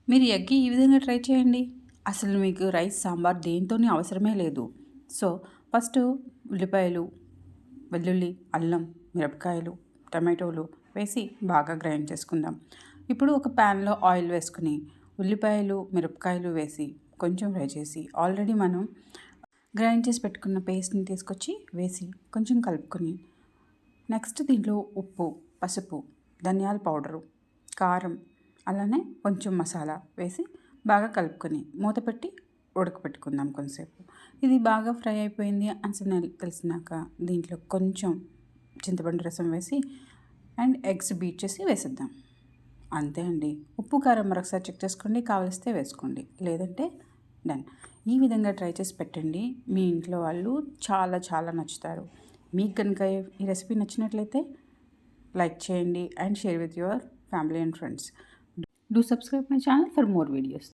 మీరు ఎగ్ ఈ విధంగా ట్రై చేయండి. అసలు మీకు రైస్, సాంబార్ దేనితోని అవసరమే లేదు. సో, ఫస్టు ఉల్లిపాయలు, వెల్లుల్లి, అల్లం, మిరపకాయలు, టమాటోలు వేసి బాగా గ్రైండ్ చేసుకుందాం. ఇప్పుడు ఒక ప్యాన్‌లో ఆయిల్ వేసుకొని, ఉల్లిపాయలు, మిరపకాయలు వేసి కొంచెం ఫ్రై చేసి, ఆల్రెడీ మనం గ్రైండ్ చేసి పెట్టుకున్న పేస్ట్‌ని తీసుకొచ్చి వేసి కొంచెం కలుపుకొని, నెక్స్ట్ దీంట్లో ఉప్పు, పసుపు, ధనియాల పౌడరు, కారం, అలానే కొంచెం మసాలా వేసి బాగా కలుపుకొని మూత పెట్టి ఉడకపెట్టుకుందాం కొంతసేపు. ఇది బాగా ఫ్రై అయిపోయింది అని తెలిసినాక దీంట్లో కొంచెం చింతపండు రసం వేసి అండ్ ఎగ్స్ బీట్ చేసి వేసేద్దాం. అంతే అండి. ఉప్పు, కారం మరొకసారి చెక్ చేసుకోండి. కావలిస్తే వేసుకోండి. లేదంటే డన్. ఈ విధంగా ట్రై చేసి పెట్టండి. మీ ఇంట్లో వాళ్ళు చాలా చాలా నచ్చుతారు. మీకు కనుక ఈ రెసిపీ నచ్చినట్లయితే లైక్ చేయండి and share with your family and friends. Do subscribe my channel for more videos.